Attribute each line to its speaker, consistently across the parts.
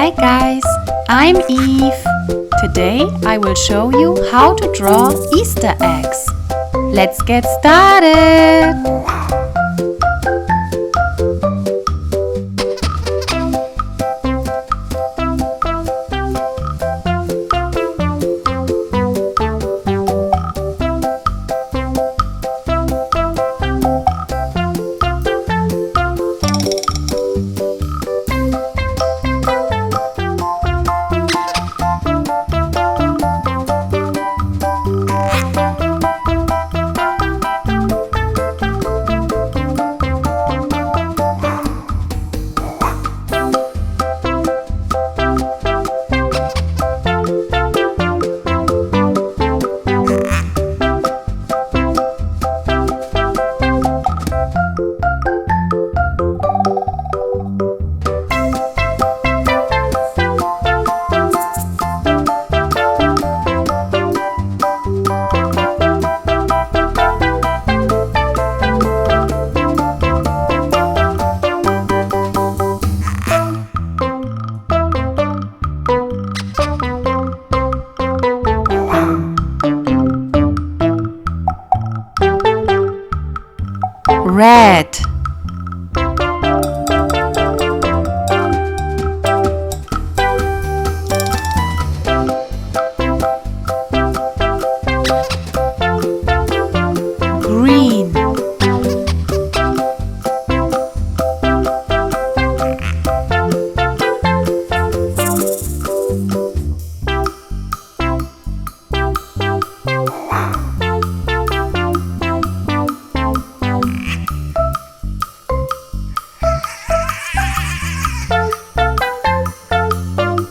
Speaker 1: Hi guys, I'm Eve. Today I will show you how to draw Easter eggs. Let's get started! Red, green,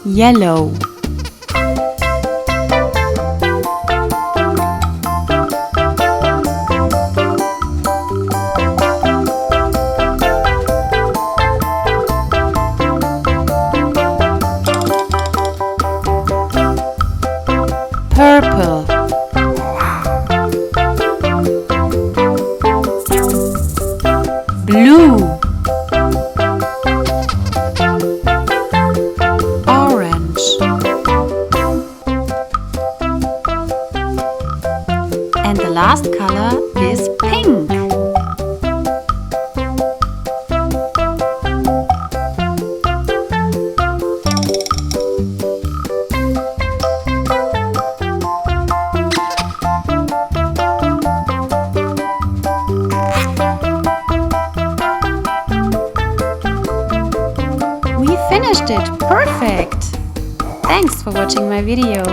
Speaker 1: yellow, purple, blue, and the last color is pink. We finished it! Perfect! Thanks for watching my video.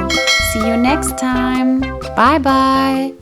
Speaker 1: See you next time. Bye bye.